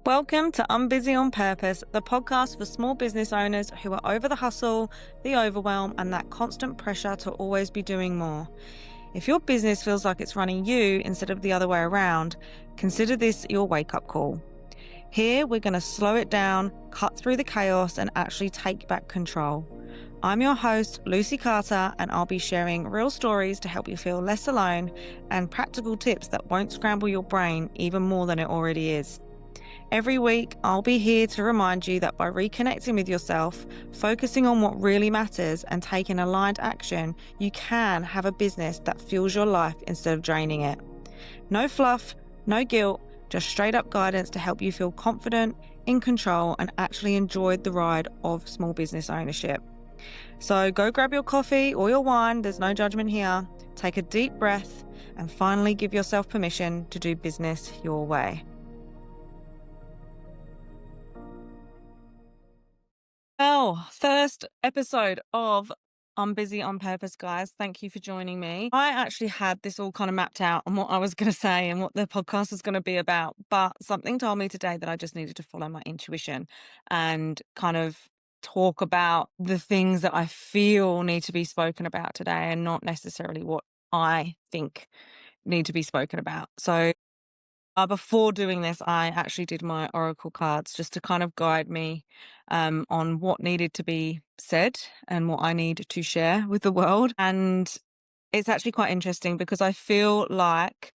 Welcome to Unbusy On Purpose, the podcast for small business owners who are over the hustle, the overwhelm, and that constant pressure to always be doing more. If your business feels like it's running you instead of the other way around, consider this your wake-up call. Here, we're going to slow it down, cut through the chaos, and actually take back control. I'm your host, Lucy Carter, and I'll be sharing real stories to help you feel less alone and practical tips that won't scramble your brain even more than it already is. Every week, I'll be here to remind you that by reconnecting with yourself, focusing on what really matters, and taking aligned action, you can have a business that fuels your life instead of draining it. No fluff, no guilt, just straight up guidance to help you feel confident, in control, and actually enjoy the ride of small business ownership. So go grab your coffee or your wine, there's no judgment here. Take a deep breath and finally give yourself permission to do business your way. Well, first episode of Unbusy On Purpose, guys. Thank you for joining me. I actually had this all kind of mapped out on what I was going to say and what the podcast was going to be about, but something told me today that I just needed to follow my intuition and kind of talk about the things that I feel need to be spoken about today and not necessarily what I think need to be spoken about. So before doing this, I actually did my oracle cards just to kind of guide me on what needed to be said and what I need to share with the world. And it's actually quite interesting because I feel like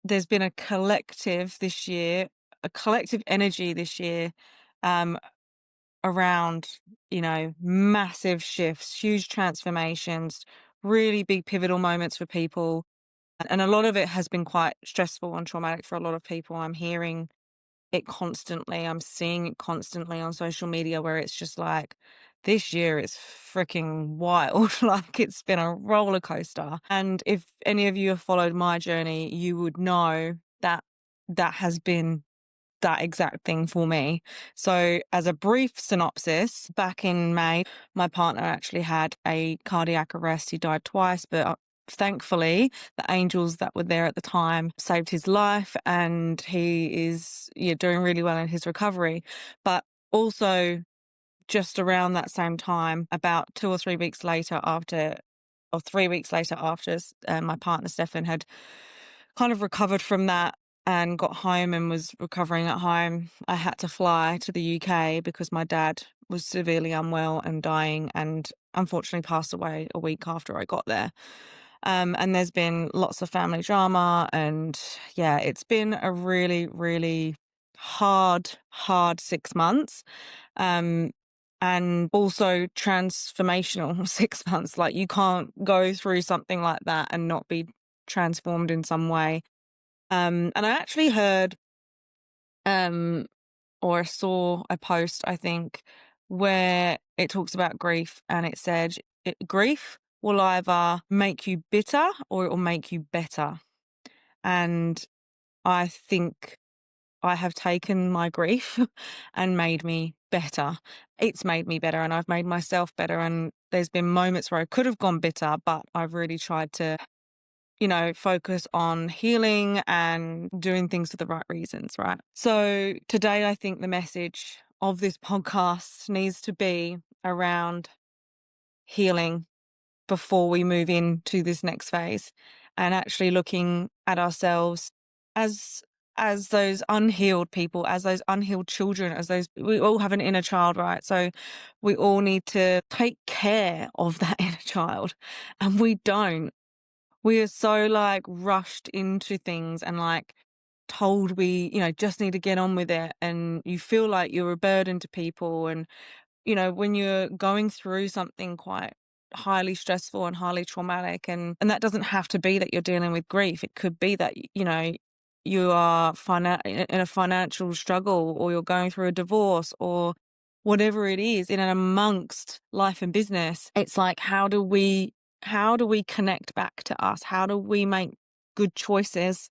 there's been a collective this year, a collective energy this year um, around, massive shifts, huge transformations, really big pivotal moments for people. And a lot of it has been quite stressful and traumatic for a lot of people. I'm hearing it constantly. I'm seeing it constantly on social media where it's just like, this year is freaking wild. Like it's been a roller coaster. And if any of you have followed my journey, you would know that that has been that exact thing for me. So as a brief synopsis, back in May, my partner actually had a cardiac arrest. He died twice, but thankfully the angels that were there at the time saved his life, and he is doing really well in his recovery. But also just around that same time, about 2 or 3 weeks later after, or 3 weeks later after my partner Stefan had kind of recovered from that and got home and was recovering at home, I had to fly to the UK because my dad was severely unwell and dying, and unfortunately passed away a week after I got there. And there's been lots of family drama, and yeah, it's been a really, really hard 6 months. And also transformational 6 months. Like you can't go through something like that and not be transformed in some way. And I actually heard or saw a post, I think, where it talks about grief, and it said grief will either make you bitter or it will make you better. And I think I have taken my grief and made me better. It's made me better, and I've made myself better. And there's been moments where I could have gone bitter, but I've really tried to focus on healing and doing things for the right reasons, right? So today, I think the message of this podcast needs to be around healing before we move into this next phase, and actually looking at ourselves as those unhealed people, as those unhealed children, as those, we all have an inner child, right? So we all need to take care of that inner child, and we don't. We are so like rushed into things and like told we, just need to get on with it. And you feel like you're a burden to people. And, when you're going through something quite highly stressful and highly traumatic, and that doesn't have to be that you're dealing with grief. It could be that, you are in a financial struggle, or you're going through a divorce, or whatever it is, in and amongst life and business. It's like, how do we connect back to us? How do we make good choices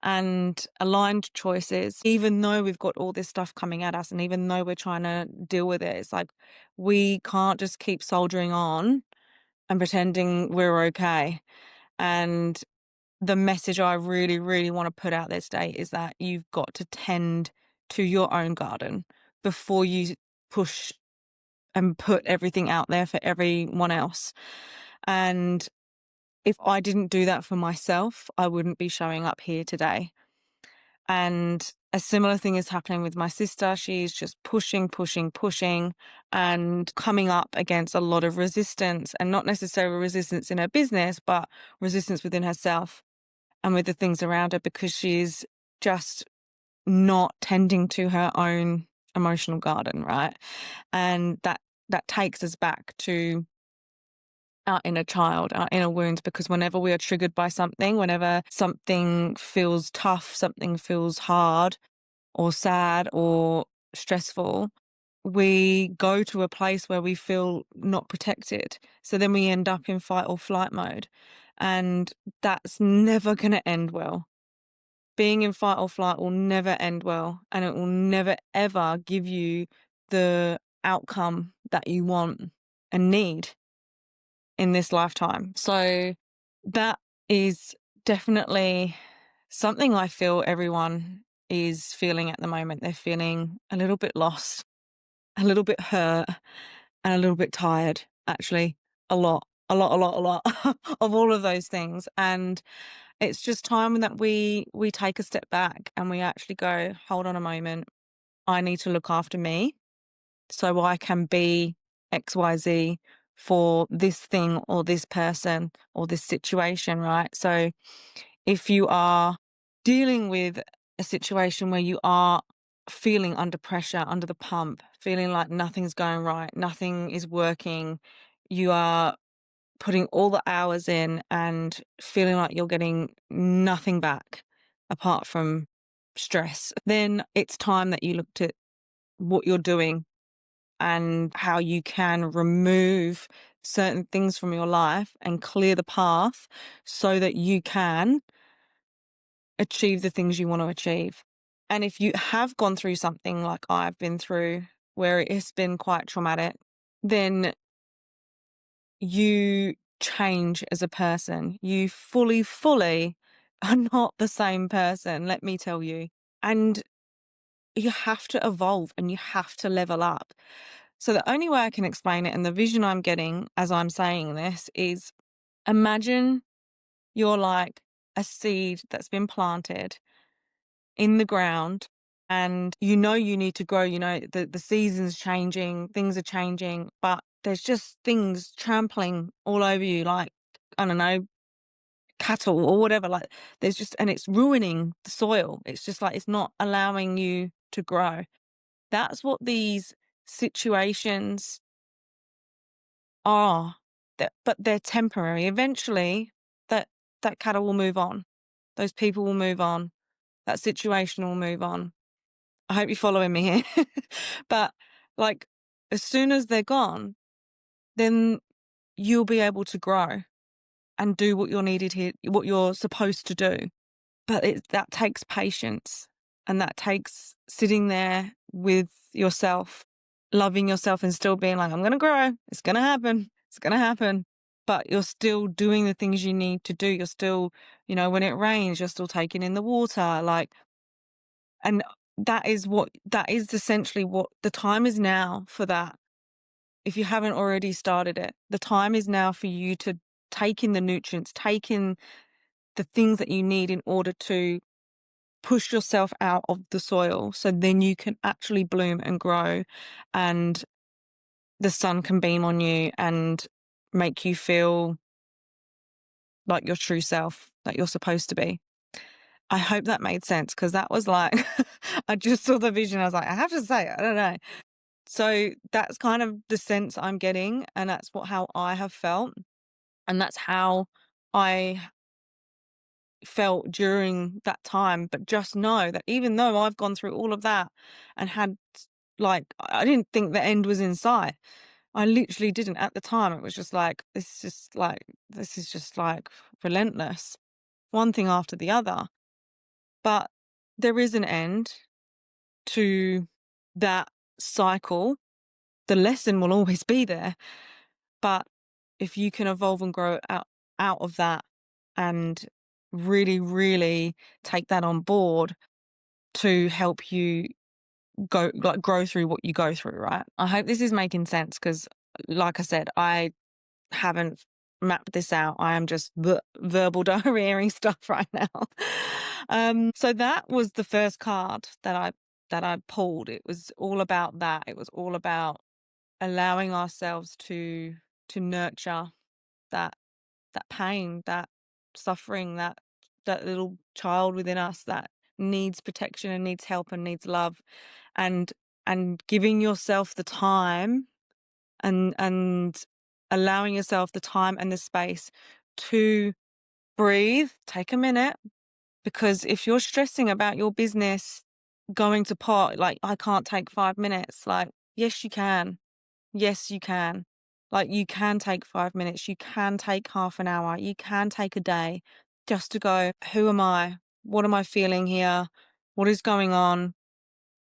and aligned choices, even though we've got all this stuff coming at us, and even though we're trying to deal with it? It's like, we can't just keep soldiering on and pretending we're okay. And the message I really, really want to put out there today is that you've got to tend to your own garden before you push and put everything out there for everyone else. And if I didn't do that for myself, I wouldn't be showing up here today. And a similar thing is happening with my sister. She's just pushing, pushing, pushing, and coming up against a lot of resistance, and not necessarily resistance in her business, but resistance within herself and with the things around her, because she's just not tending to her own emotional garden, right? And that takes us back to our inner child, our inner wounds, because whenever we are triggered by something, whenever something feels tough, something feels hard or sad or stressful, we go to a place where we feel not protected. So then we end up in fight or flight mode. And that's never going to end well. Being in fight or flight will never end well, and it will never, ever give you the outcome that you want and need in this lifetime. So that is definitely something I feel everyone is feeling at the moment. They're feeling a little bit lost, a little bit hurt, and a little bit tired, actually. A lot of all of those things. And it's just time that we take a step back and we actually go, hold on a moment. I need to look after me so I can be XYZ for this thing or this person or this situation, right? So if you are dealing with a situation where you are feeling under pressure, under the pump, feeling like nothing's going right, nothing is working, you are putting all the hours in and feeling like you're getting nothing back apart from stress, then it's time that you looked at what you're doing and how you can remove certain things from your life and clear the path so that you can achieve the things you want to achieve. And if you have gone through something like I've been through, where it has been quite traumatic, then you change as a person. You fully are not the same person, let me tell you. And you have to evolve and you have to level up. So the only way I can explain it, and the vision I'm getting as I'm saying this, is imagine you're like a seed that's been planted in the ground, and you know you need to grow. You know the season's changing, things are changing, but there's just things trampling all over you, like, I don't know, cattle or whatever. Like, there's just, and it's ruining the soil. It's just like, it's not allowing you to grow. That's what these situations are. But they're temporary. Eventually, that cattle will move on. Those people will move on. That situation will move on. I hope you're following me here. But like, as soon as they're gone, then you'll be able to grow and do what you're needed here, what you're supposed to do. But that takes patience, and that takes sitting there with yourself, loving yourself, and still being like, I'm going to grow. It's going to happen. It's going to happen. But you're still doing the things you need to do. You're still, when it rains, you're still taking in the water. Like, and that is essentially what the time is now for that. If you haven't already started it, the time is now for you to take in the nutrients, take in the things that you need in order to push yourself out of the soil, so then you can actually bloom and grow, and the sun can beam on you and make you feel like your true self, that you're supposed to be. I hope that made sense, because that was like, I just saw the vision. I was like, I have to say it. I don't know. So that's kind of the sense I'm getting, and that's how I have felt. And that's how I felt during that time. But just know that even though I've gone through all of that and had, like, I didn't think the end was in sight. I literally didn't at the time. It was just like, this is just like relentless, one thing after the other. But there is an end to that cycle. The lesson will always be there. But if you can evolve and grow out of that, and really, really take that on board to help you grow through what you go through, right? I hope this is making sense because, like I said, I haven't mapped this out. I am just verbal diarrheaing stuff right now. So that was the first card that I pulled. It was all about that. It was all about allowing ourselves to nurture that pain, that suffering, that little child within us that needs protection and needs help and needs love, and giving yourself the time and allowing yourself the time and the space to breathe, take a minute, because if you're stressing about your business going to pot, like, I can't take 5 minutes, like, yes, you can. Yes, you can. Like, you can take 5 minutes, you can take half an hour, you can take a day just to go, who am I? What am I feeling here? What is going on?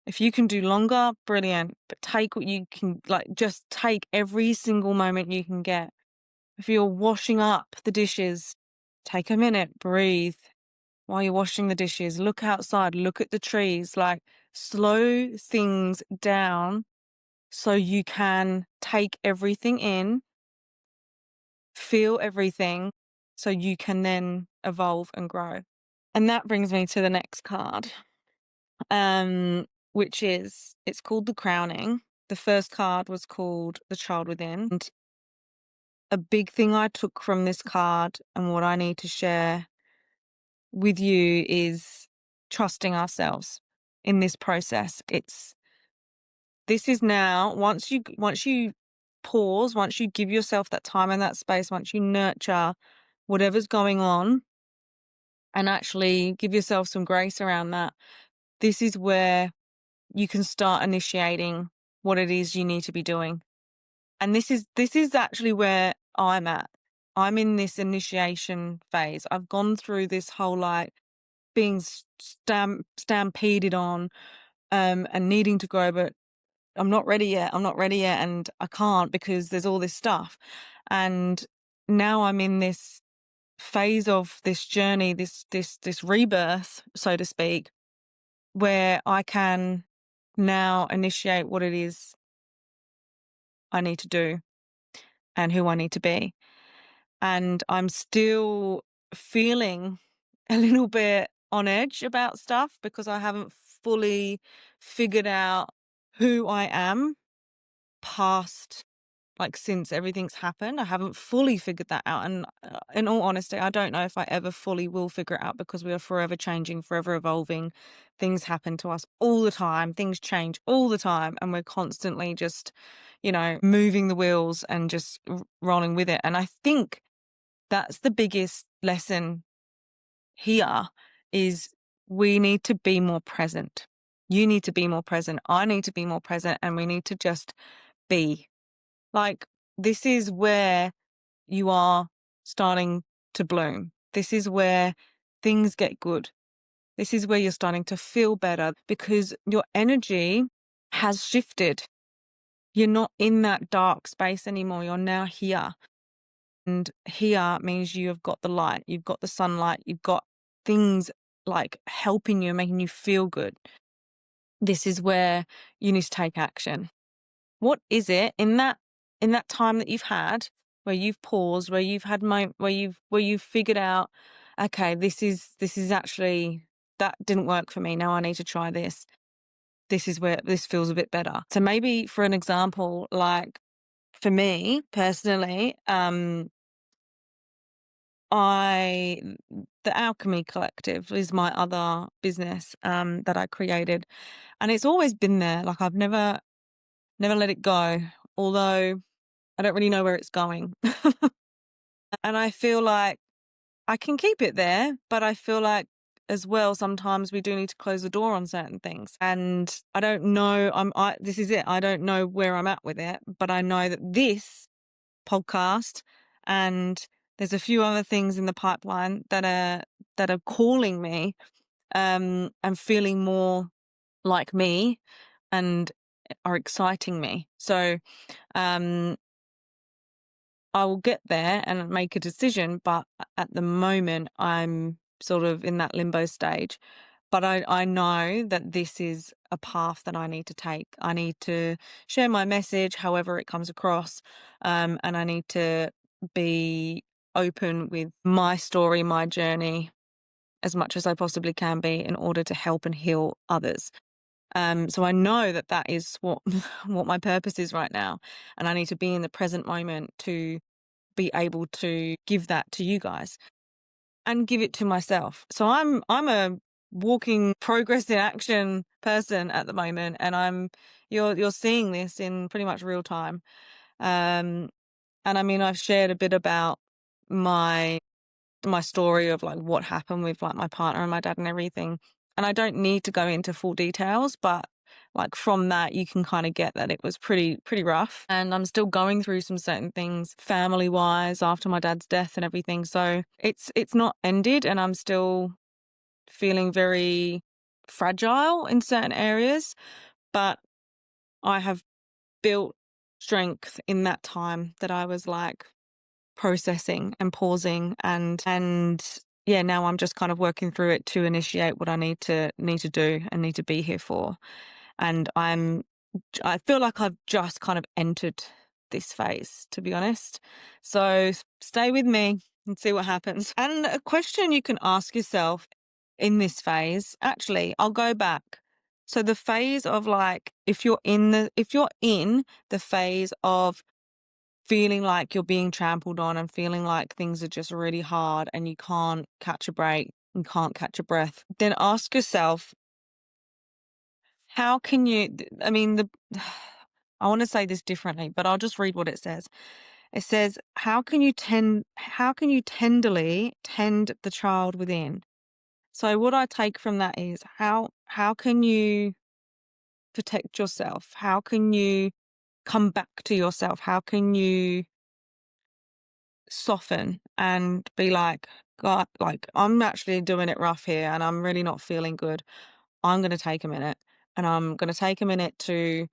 If you can do longer, brilliant. But take what you can, like, just take every single moment you can get. If you're washing up the dishes, take a minute, breathe while you're washing the dishes. Look outside, look at the trees, like, slow things down so you can take everything in, feel everything, so you can then evolve and grow. And that brings me to the next card, which is, it's called the crowning. The first card was called the child within. And a big thing I took from this card and what I need to share with you is trusting ourselves in this process. This is now, once you pause, once you give yourself that time and that space, once you nurture whatever's going on and actually give yourself some grace around that, this is where you can start initiating what it is you need to be doing. And this is actually where I'm at. I'm in this initiation phase. I've gone through this whole, like, being stampeded on and needing to grow, but I'm not ready yet. I'm not ready yet, and I can't because there's all this stuff. And now I'm in this phase of this journey, this rebirth, so to speak, where I can now initiate what it is I need to do and who I need to be. And I'm still feeling a little bit on edge about stuff because I haven't fully figured out who I am past, like, since everything's happened. I haven't fully figured that out. And in all honesty, I don't know if I ever fully will figure it out because we are forever changing, forever evolving. Things happen to us all the time. Things change all the time. And we're constantly just, moving the wheels and just rolling with it. And I think that's the biggest lesson here is we need to be more present. You need to be more present. I need to be more present. And we need to just be. Like, this is where you are starting to bloom. This is where things get good. This is where you're starting to feel better because your energy has shifted. You're not in that dark space anymore. You're now here. And here means you have got the light, you've got the sunlight, you've got things like helping you, making you feel good. This is where you need to take action. What is it in that time that you've had where you've paused, where you've had where you've figured out, okay, this is actually, that didn't work for me. Now I need to try this. This is where this feels a bit better. So maybe for an example, like for me personally, the Alchemy Collective is my other business that I created, and it's always been there. Like, I've never let it go, although I don't really know where it's going. And I feel like I can keep it there, but I feel like as well sometimes we do need to close the door on certain things. And I don't know, this is it. I don't know where I'm at with it, but I know that this podcast and there's a few other things in the pipeline that are calling me and feeling more like me and are exciting me. So I will get there and make a decision, but at the moment I'm sort of in that limbo stage. But I know that this is a path that I need to take. I need to share my message however it comes across, and I need to be open with my story, my journey, as much as I possibly can be in order to help and heal others. So I know that that is what what my purpose is right now, and I need to be in the present moment to be able to give that to you guys and give it to myself. So I'm a walking progress in action person at the moment, and you're seeing this in pretty much real time. Um, and I mean, I've shared a bit about my story of like what happened with like my partner and my dad and everything. And I don't need to go into full details, but like from that you can kind of get that it was pretty rough. And I'm still going through some certain things family wise after my dad's death and everything. So it's not ended, and I'm still feeling very fragile in certain areas, but I have built strength in that time that I was like processing and pausing, and yeah, now I'm just kind of working through it to initiate what I need to do and need to be here for. And I feel like I've just kind of entered this phase, to be honest. So stay with me and see what happens. And a question you can ask yourself in this phase, actually, I'll go back. So the phase of like if you're in the phase of feeling like you're being trampled on and feeling like things are just really hard and you can't catch a break and can't catch a breath, then ask yourself, how can you, I mean, I want to say this differently, but I'll just read what it says. It says, how can you tenderly tend the child within? So what I take from that is how can you protect yourself? How can you come back to yourself? How can you soften and be like, God, like I'm actually doing it rough here and I'm really not feeling good. I'm going to take a minute, and I'm going to take a minute to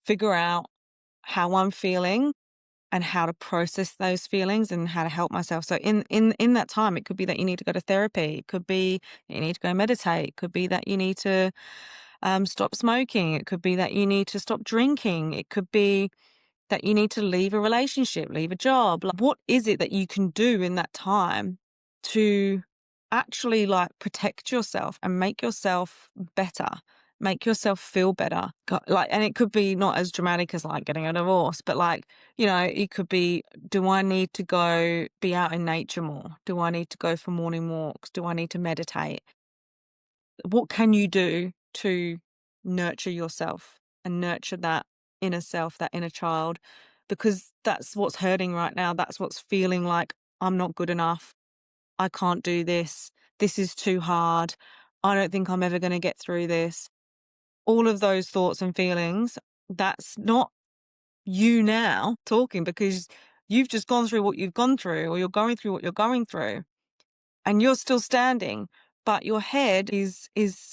figure out how I'm feeling and how to process those feelings and how to help myself. So in that time, it could be that you need to go to therapy. It could be that you need to go meditate. It could be that you need to stop smoking. It could be that you need to stop drinking. It could be that you need to leave a relationship, leave a job. Like, what is it that you can do in that time to actually like protect yourself and make yourself better, make yourself feel better? Like, and it could be not as dramatic as like getting a divorce, but like, you know, it could be, do I need to go be out in nature more? Do I need to go for morning walks? Do I need to meditate? What can you do to nurture yourself and nurture that inner self, that inner child? Because that's what's hurting right now. That's what's feeling like I'm not good enough. I can't do this. This is too hard. I don't think I'm ever going to get through this. All of those thoughts and feelings, that's not you now talking, because you've just gone through what you've gone through, or you're going through what you're going through, and you're still standing, but your head is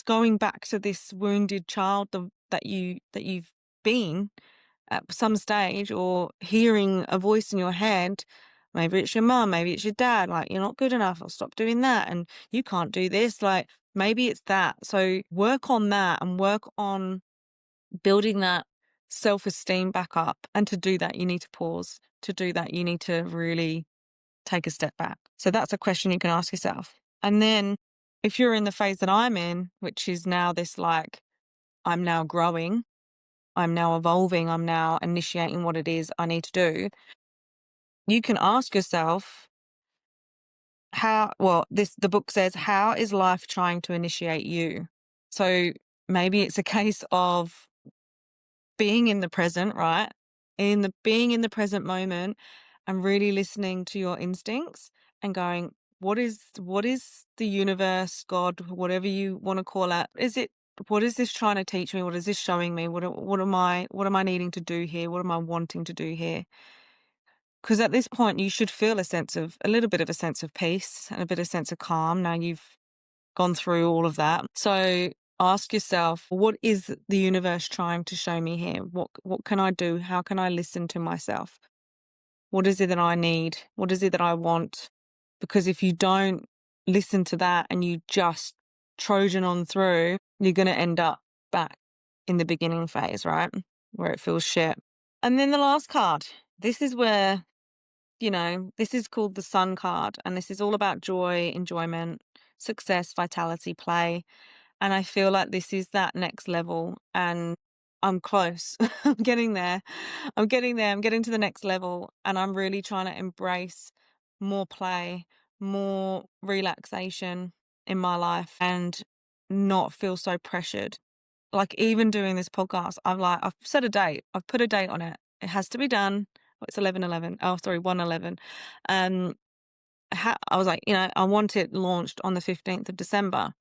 going back to this wounded child that you've been at some stage, or hearing a voice in your head. Maybe it's your mum, maybe it's your dad, like, you're not good enough, or stop doing that, and you can't do this. Like, maybe it's that. So work on that and work on building that self-esteem back up. And to do that, you need to pause. To do that, you need to really take a step back. So that's a question you can ask yourself. And then if you're in the phase that I'm in, which is now this like, I'm now growing, I'm now evolving, I'm now initiating what it is I need to do, you can ask yourself, the book says, how is life trying to initiate you? So maybe it's a case of being in the present, right? Being in the present moment and really listening to your instincts and going, what is the universe, God, whatever you want to call it? What is this trying to teach me? What is this showing me? What am I needing to do here? What am I wanting to do here? Because at this point you should feel a little bit of a sense of peace and a bit of sense of calm. Now you've gone through all of that. So ask yourself, what is the universe trying to show me here? What can I do? How can I listen to myself? What is it that I need? What is it that I want? Because if you don't listen to that and you just Trojan on through, you're going to end up back in the beginning phase, right? Where it feels shit. And then the last card, this is where, this is called the Sun card. And this is all about joy, enjoyment, success, vitality, play. And I feel like this is that next level. And I'm close. I'm getting there. I'm getting there. I'm getting to the next level. And I'm really trying to embrace more play, more relaxation in my life, and not feel so pressured. Like, even doing this podcast, I've set a date. I've put a date on it. It has to be done. Oh, it's 11/11. Oh, sorry, 1/11. Um, I was like, I want it launched on the 15th of December.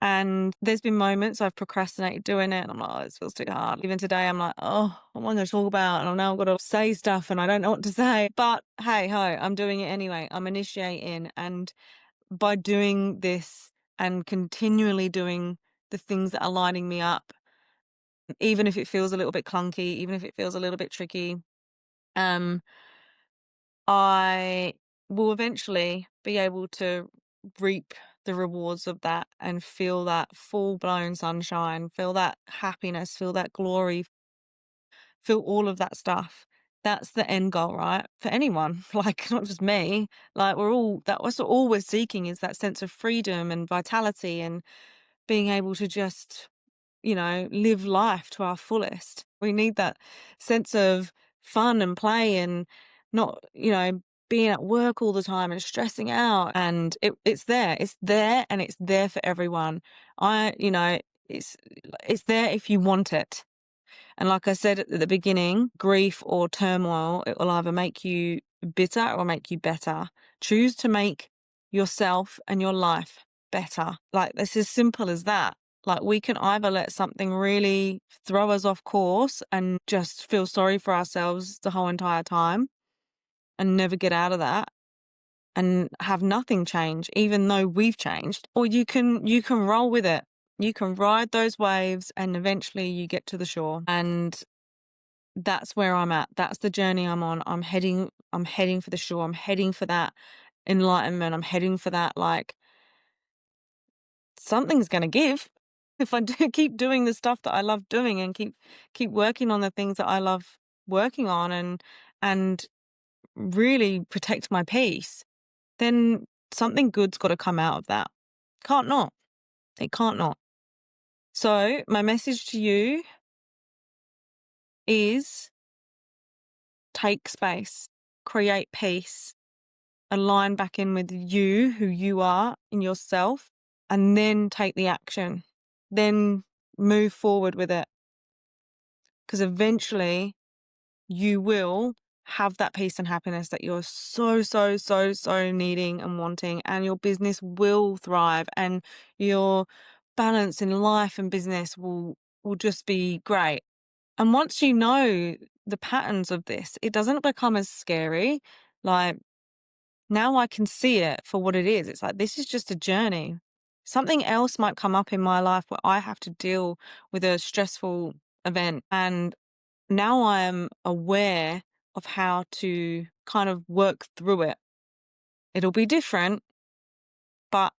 And there's been moments I've procrastinated doing it, and I'm like, oh, this feels too hard. Even today, I'm like, oh, what am I going to talk about? And now I've got to say stuff and I don't know what to say. But hey ho, I'm doing it anyway. I'm initiating. And by doing this and continually doing the things that are lining me up, even if it feels a little bit clunky, even if it feels a little bit tricky, um, I will eventually be able to reap the rewards of that and feel that full blown sunshine, feel that happiness, feel that glory, feel all of that stuff. That's the end goal, right? For anyone, like not just me. Like that's all we're seeking, is that sense of freedom and vitality and being able to just, live life to our fullest. We need that sense of fun and play, and not, being at work all the time and stressing out. And it's there. It's there, and it's there for everyone. It's there if you want it. And like I said at the beginning, grief or turmoil, it will either make you bitter or make you better. Choose to make yourself and your life better. Like, it's as simple as that. Like, we can either let something really throw us off course and just feel sorry for ourselves the whole entire time and never get out of that and have nothing change, even though we've changed. Or you can roll with it. You can ride those waves, and eventually you get to the shore. And that's where I'm at. That's the journey I'm on. I'm heading for the shore. I'm heading for that enlightenment. I'm heading for that, like, something's going to give if I keep doing the stuff that I love doing, and keep working on the things that I love working on, and really protect my peace. Then something good's got to come out of that. Can't not. It can't not. So my message to you is, take space, create peace, align back in with you, who you are in yourself, and then take the action. Then move forward with it. Because eventually you will have that peace and happiness that you're so, so, so, so needing and wanting, and your business will thrive, and your balance in life and business will just be great. And once you know the patterns of this, it doesn't become as scary. Like, now I can see it for what it is. It's like, this is just a journey. Something else might come up in my life where I have to deal with a stressful event, and now I am aware of how to kind of work through it. It'll be different, but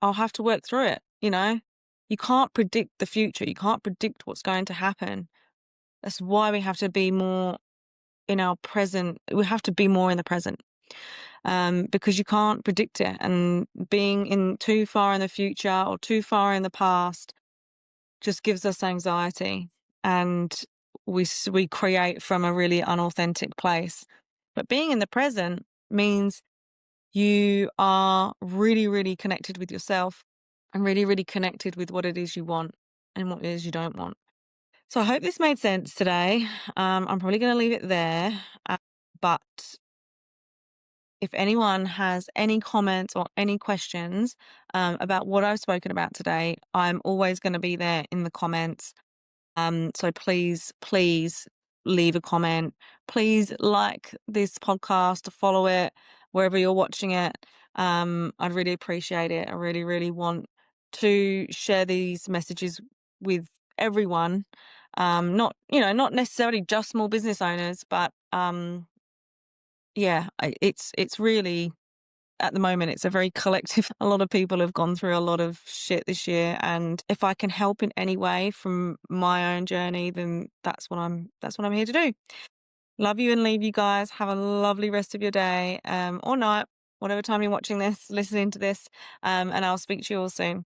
I'll have to work through it, You can't predict the future. You can't predict what's going to happen. That's why we have to be more in our present. We have to be more in the present, because you can't predict it. And being in too far in the future or too far in the past just gives us anxiety, and we create from a really unauthentic place. But being in the present means you are really, really connected with yourself, and really, really connected with what it is you want and what it is you don't want. So I hope this made sense today. I'm probably going to leave it there. But if anyone has any comments or any questions about what I've spoken about today, I'm always going to be there in the comments. So please leave a comment. Please like this podcast, follow it wherever you're watching it. I'd really appreciate it. I really, really want to share these messages with everyone. Not necessarily just small business owners, but it's really at the moment it's a very collective. A lot of people have gone through a lot of shit this year, and if I can help in any way from my own journey, then that's what I'm here to do. Love you and leave you guys. Have a lovely rest of your day, or night, whatever time you're watching this, listening to this, and I'll speak to you all soon.